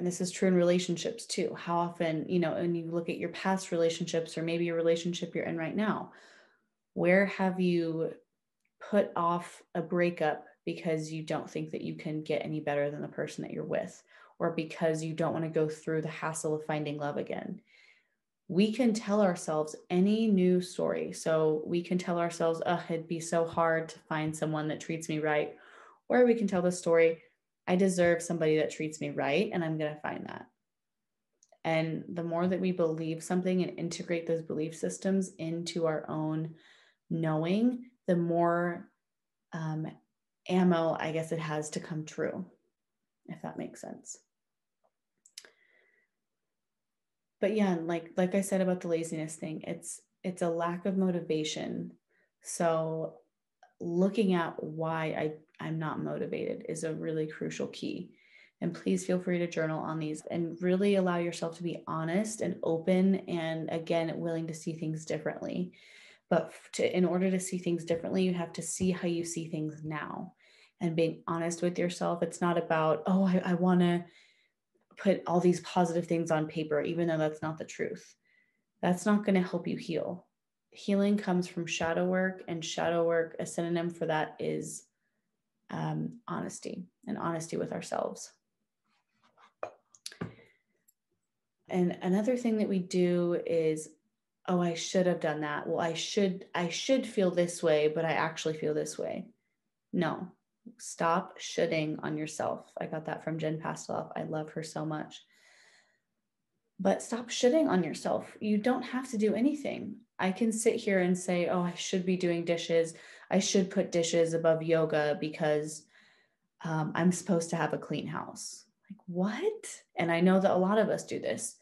and this is true in relationships too, how often, when you look at your past relationships or maybe a relationship you're in right now, where have you put off a breakup because you don't think that you can get any better than the person that you're with, or because you don't want to go through the hassle of finding love again? We can tell ourselves any new story. So we can tell ourselves, oh, it'd be so hard to find someone that treats me right. Or we can tell the story, I deserve somebody that treats me right, and I'm going to find that. And the more that we believe something and integrate those belief systems into our own knowing, the more ammo, I guess, it has to come true, if that makes sense. But yeah, like I said about the laziness thing, it's a lack of motivation. So looking at why I'm not motivated is a really crucial key. And please feel free to journal on these and really allow yourself to be honest and open, and again, willing to see things differently. But in order to see things differently, you have to see how you see things now and being honest with yourself. It's not about, oh, I want to put all these positive things on paper, even though that's not the truth. That's not going to help you heal. Healing comes from shadow work, and shadow work, a synonym for that is honesty, and honesty with ourselves. And another thing that we do is, oh, I should have done that. Well, I should feel this way, but I actually feel this way. No, stop shoulding on yourself. I got that from Jen Pasteloff. I love her so much. But stop shitting on yourself. You don't have to do anything. I can sit here and say, oh, I should be doing dishes. I should put dishes above yoga because I'm supposed to have a clean house. Like, what? And I know that a lot of us do this.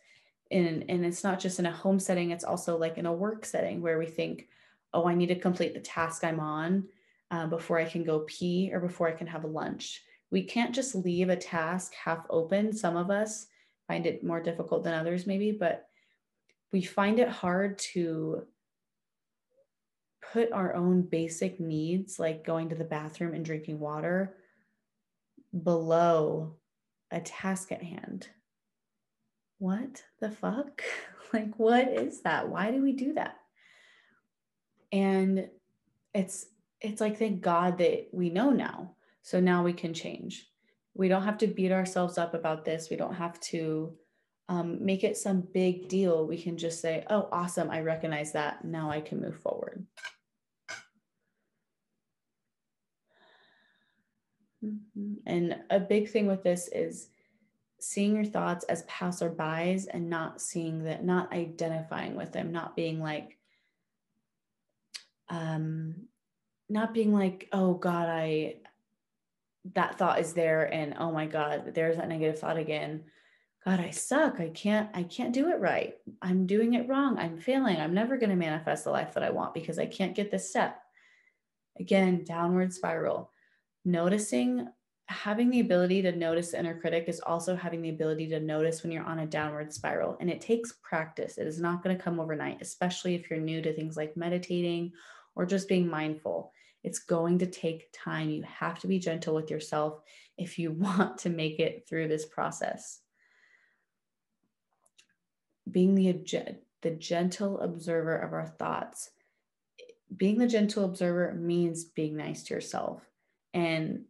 And it's not just in a home setting, it's also like in a work setting where we think, oh, I need to complete the task I'm on before I can go pee or before I can have a lunch. We can't just leave a task half open. Some of us find it more difficult than others maybe, but we find it hard to put our own basic needs, like going to the bathroom and drinking water, below a task at hand. What the fuck? Like, what is that? Why do we do that? And it's like, thank God that we know now. So now we can change. We don't have to beat ourselves up about this. We don't have to make it some big deal. We can just say, oh, awesome, I recognize that. Now I can move forward. And a big thing with this is seeing your thoughts as passerbys and not seeing that, not identifying with them, not being like, oh God, that thought is there, and oh my God, there's that negative thought again. God, I suck. I can't do it right. I'm doing it wrong. I'm failing. I'm never going to manifest the life that I want because I can't get this step. Again, downward spiral. Noticing, having the ability to notice the inner critic is also having the ability to notice when you're on a downward spiral. And it takes practice. It is not going to come overnight, especially if you're new to things like meditating or just being mindful. It's going to take time. You have to be gentle with yourself if you want to make it through this process. Being the gentle observer of our thoughts. Being the gentle observer means being nice to yourself. And,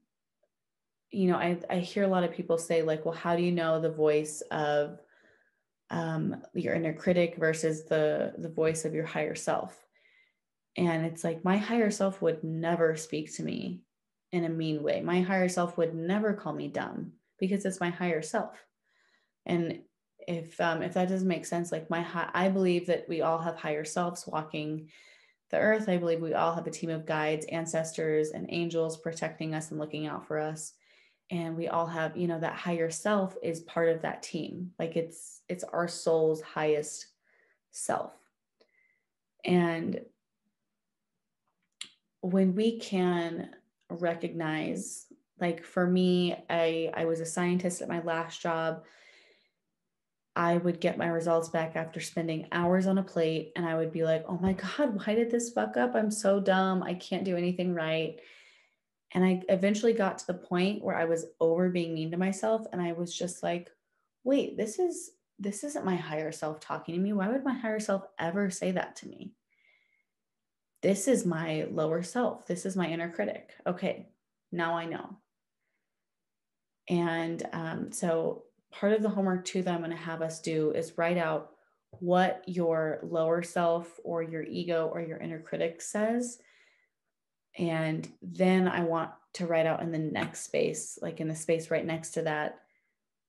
I hear a lot of people say, like, well, how do you know the voice of your inner critic versus the voice of your higher self? And it's like, my higher self would never speak to me in a mean way. My higher self would never call me dumb because it's my higher self. And if that doesn't make sense, like I believe that we all have higher selves walking the earth. I believe we all have a team of guides, ancestors, and angels protecting us and looking out for us. And we all have, that higher self is part of that team. Like it's our soul's highest self. And when we can recognize, like for me, I was a scientist at my last job. I would get my results back after spending hours on a plate, and I would be like, oh my God, why did this fuck up? I'm so dumb. I can't do anything right. And I eventually got to the point where I was over being mean to myself. And I was just like, wait, this isn't my higher self talking to me. Why would my higher self ever say that to me? This is my lower self. This is my inner critic. Okay, now I know. And so part of the homework too that I'm going to have us do is write out what your lower self or your ego or your inner critic says. And then I want to write out in the next space, like in the space right next to that,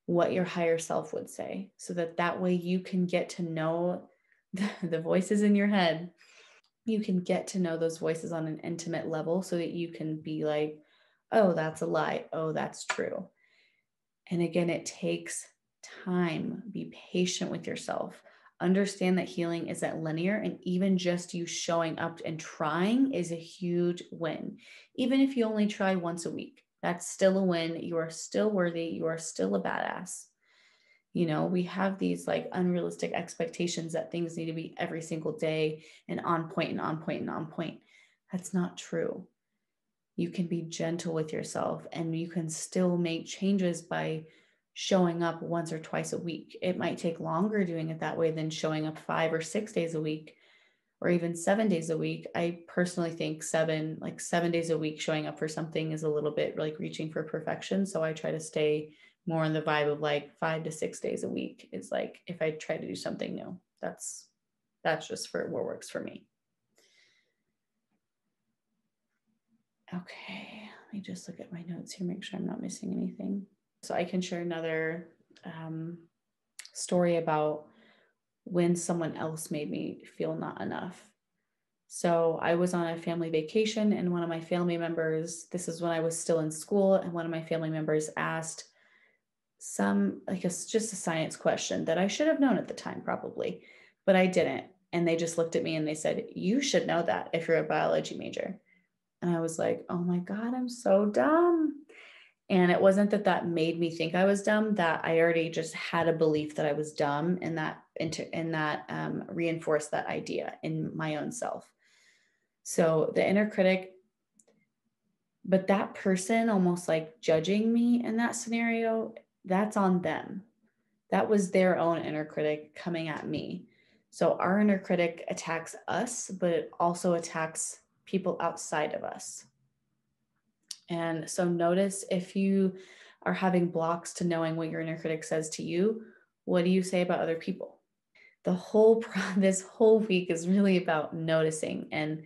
what your higher self would say, so that way you can get to know the voices in your head. You can get to know those voices on an intimate level so that you can be like, oh, that's a lie. Oh, that's true. And again, it takes time. Be patient with yourself. Understand that healing isn't linear, and even just you showing up and trying is a huge win. Even if you only try once a week, that's still a win. You are still worthy. You are still a badass. You know, we have these like unrealistic expectations that things need to be every single day and on point and on point and on point. That's not true. You can be gentle with yourself and you can still make changes by showing up once or twice a week. It might take longer doing it that way than showing up 5 or 6 days a week or even 7 days a week. I personally think 7 days a week showing up for something is a little bit like reaching for perfection. So I try to stay more in the vibe of like 5 to 6 days a week is like if I try to do something new. That's just for what works for me. Okay, let me just look at my notes here, make sure I'm not missing anything. So I can share another story about when someone else made me feel not enough. So I was on a family vacation, and one of my family members, this is when I was still in school, and one of my family members asked just a science question that I should have known at the time, probably, but I didn't. And they just looked at me and they said, "You should know that if you're a biology major." And I was like, oh my God, I'm so dumb. And it wasn't that made me think I was dumb, that I already just had a belief that I was dumb, and that reinforced that idea in my own self. So the inner critic, but that person almost like judging me in that scenario, that's on them. That was their own inner critic coming at me. So our inner critic attacks us, but it also attacks people outside of us. And so notice if you are having blocks to knowing what your inner critic says to you, what do you say about other people? This whole week is really about noticing, and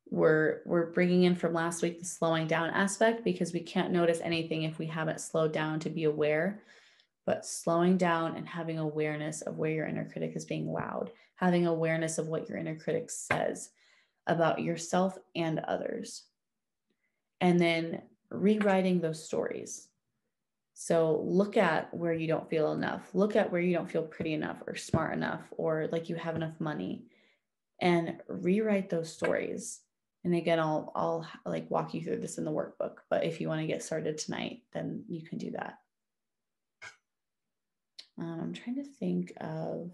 we're bringing in from last week the slowing down aspect, because we can't notice anything if we haven't slowed down to be aware. But slowing down and having awareness of where your inner critic is being loud, having awareness of what your inner critic says about yourself and others, and then rewriting those stories. So look at where you don't feel enough. Look at where you don't feel pretty enough or smart enough or like you have enough money, and rewrite those stories. And again, I'll like walk you through this in the workbook, but if you want to get started tonight, then you can do that. I'm trying to think of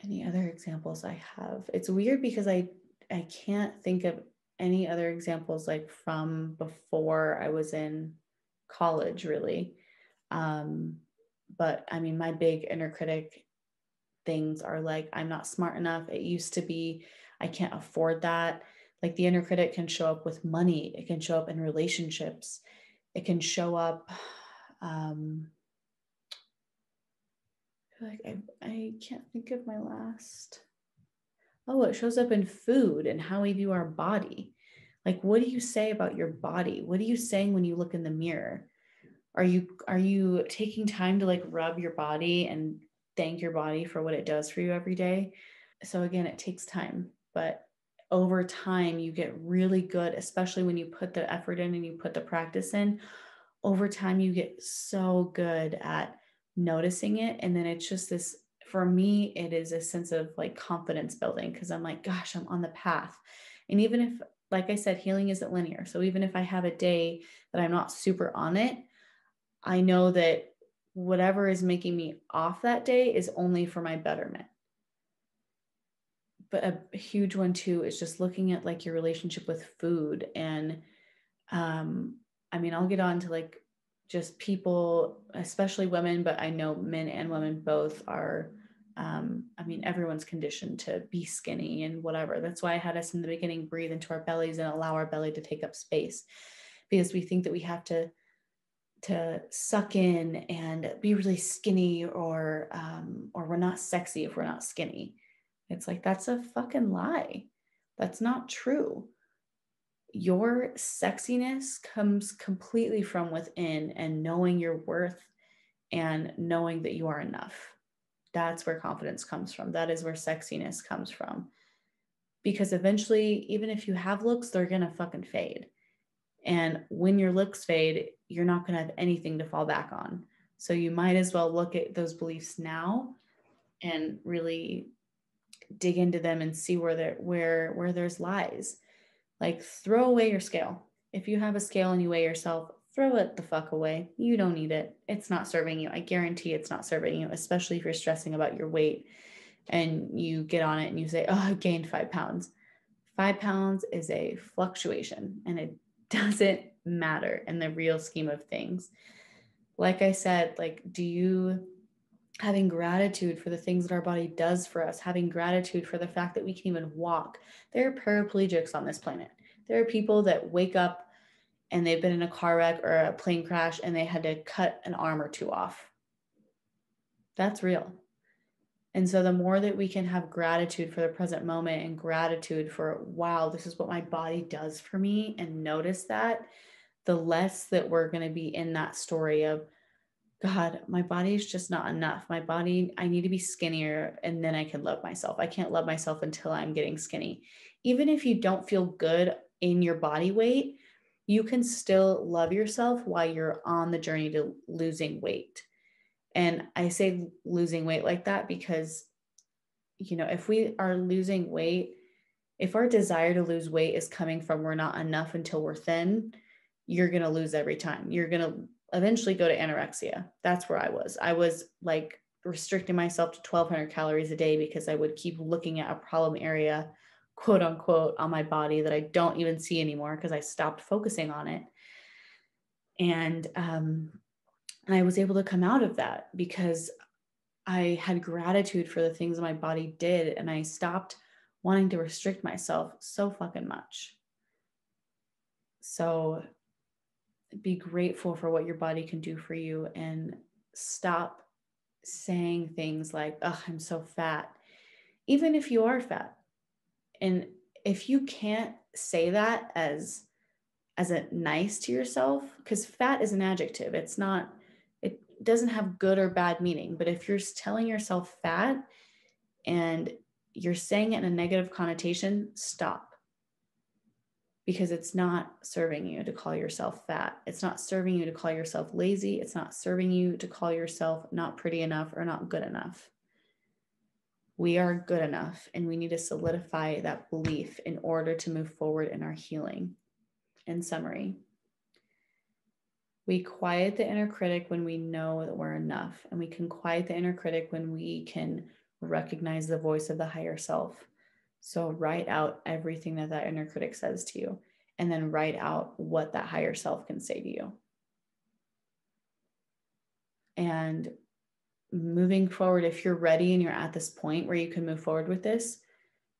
any other examples I have. It's weird because I can't think of any other examples like from before I was in college, really. But I mean, my big inner critic things are like, I'm not smart enough. It used to be, I can't afford that. Like the inner critic can show up with money. It can show up in relationships. It can show up, like I can't think of my last. Oh, it shows up in food and how we view our body. Like, what do you say about your body? What are you saying when you look in the mirror? Are you taking time to like rub your body and thank your body for what it does for you every day? So again, it takes time, but over time you get really good, especially when you put the effort in and you put the practice in. Over time you get so good at noticing it, and then it's just this, for me it is a sense of like confidence building, because I'm like, gosh, I'm on the path. And even if, like I said, healing isn't linear, so even if I have a day that I'm not super on it, I know that whatever is making me off that day is only for my betterment. But a huge one too is just looking at like your relationship with food. And I mean, I'll get on to like just people, especially women, but I know men and women both are, everyone's conditioned to be skinny and whatever. That's why I had us in the beginning breathe into our bellies and allow our belly to take up space, because we think that we have to suck in and be really skinny, or we're not sexy if we're not skinny. It's like, that's a fucking lie. That's not true. Your sexiness comes completely from within, and knowing your worth and knowing that you are enough. That's where confidence comes from. That is where sexiness comes from. Because eventually, even if you have looks, they're going to fucking fade. And when your looks fade, you're not going to have anything to fall back on. So you might as well look at those beliefs now and really dig into them and see where there's lies. Like, throw away your scale. If you have a scale and you weigh yourself, throw it the fuck away. You don't need it. It's not serving you. I guarantee it's not serving you, especially if you're stressing about your weight and you get on it and you say, oh, I gained 5 pounds. 5 pounds is a fluctuation, and it doesn't matter in the real scheme of things. Like I said, like, having gratitude for the things that our body does for us, having gratitude for the fact that we can even walk. There are paraplegics on this planet. There are people that wake up and they've been in a car wreck or a plane crash and they had to cut an arm or two off. That's real. And so the more that we can have gratitude for the present moment and gratitude for, wow, this is what my body does for me, and notice that, the less that we're going to be in that story of, God, my body is just not enough. My body, I need to be skinnier and then I can love myself. I can't love myself until I'm getting skinny. Even if you don't feel good in your body weight, you can still love yourself while you're on the journey to losing weight. And I say losing weight like that because, if we are losing weight, if our desire to lose weight is coming from we're not enough until we're thin, you're going to lose every time. You're going to eventually go to anorexia. That's where I was. I was like restricting myself to 1,200 calories a day because I would keep looking at a problem area, quote unquote, on my body that I don't even see anymore because I stopped focusing on it. And I was able to come out of that because I had gratitude for the things my body did, and I stopped wanting to restrict myself so fucking much. So be grateful for what your body can do for you, and stop saying things like, oh, I'm so fat, even if you are fat. And if you can't say that as a nice to yourself, because fat is an adjective, it doesn't have good or bad meaning. But if you're telling yourself fat and you're saying it in a negative connotation, stop. Because it's not serving you to call yourself fat. It's not serving you to call yourself lazy. It's not serving you to call yourself not pretty enough or not good enough. We are good enough, and we need to solidify that belief in order to move forward in our healing. In summary, we quiet the inner critic when we know that we're enough, and we can quiet the inner critic when we can recognize the voice of the higher self. So write out everything that inner critic says to you, and then write out what that higher self can say to you. And moving forward, if you're ready and you're at this point where you can move forward with this,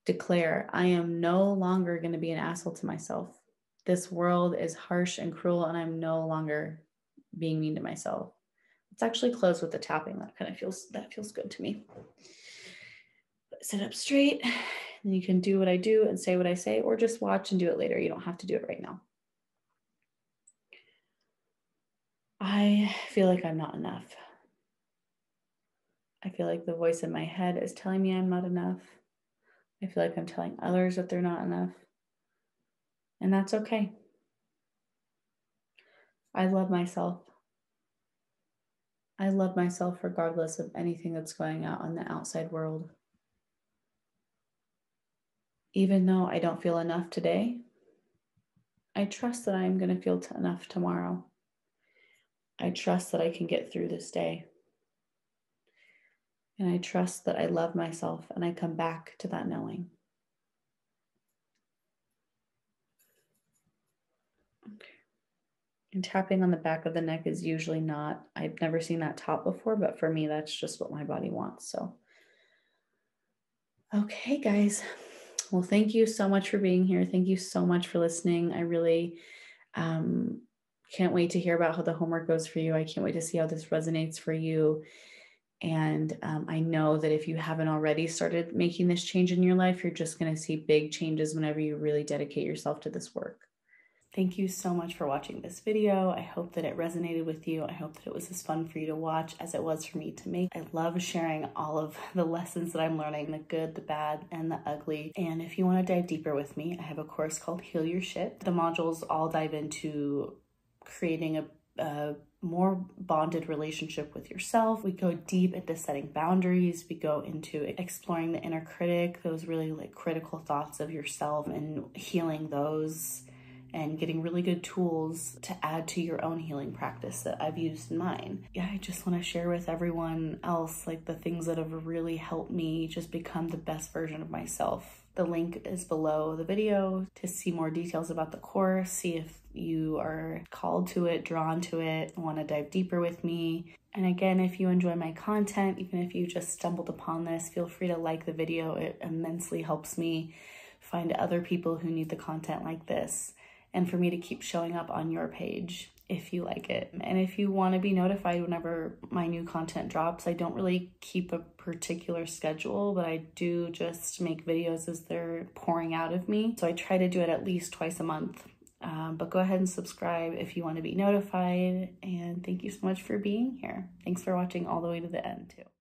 declare, I am no longer going to be an asshole to myself. This world is harsh and cruel, and I'm no longer being mean to myself. Let's actually close with the tapping. That feels good to me. Sit up straight, and you can do what I do and say what I say, or just watch and do it later. You don't have to do it right now. I feel like I'm not enough. I feel like the voice in my head is telling me I'm not enough. I feel like I'm telling others that they're not enough. And that's okay. I love myself. I love myself regardless of anything that's going on in the outside world. Even though I don't feel enough today, I trust that I'm going to feel enough tomorrow. I trust that I can get through this day. And I trust that I love myself, and I come back to that knowing. Okay. And tapping on the back of the neck is usually not, I've never seen that top before, but for me, that's just what my body wants. So, okay, guys. Well, thank you so much for being here. Thank you so much for listening. I really can't wait to hear about how the homework goes for you. I can't wait to see how this resonates for you. And I know that if you haven't already started making this change in your life, you're just going to see big changes whenever you really dedicate yourself to this work. Thank you so much for watching this video. I hope that it resonated with you. I hope that it was as fun for you to watch as it was for me to make. I love sharing all of the lessons that I'm learning, the good, the bad, and the ugly. And if you want to dive deeper with me, I have a course called Heal Your Shit. The modules all dive into creating a more bonded relationship with yourself. We go deep into setting boundaries. We go into exploring the inner critic, those really like critical thoughts of yourself, and healing those, and getting really good tools to add to your own healing practice that I've used in mine. Yeah, I just want to share with everyone else like the things that have really helped me just become the best version of myself. The link is below the video to see more details about the course, see if you are called to it, drawn to it, want to dive deeper with me. And again, if you enjoy my content, even if you just stumbled upon this, feel free to like the video. It immensely helps me find other people who need the content like this, and for me to keep showing up on your page if you like it. And if you want to be notified whenever my new content drops, I don't really keep a particular schedule, but I do just make videos as they're pouring out of me. So I try to do it at least twice a month. But go ahead and subscribe if you want to be notified. And thank you so much for being here. Thanks for watching all the way to the end too.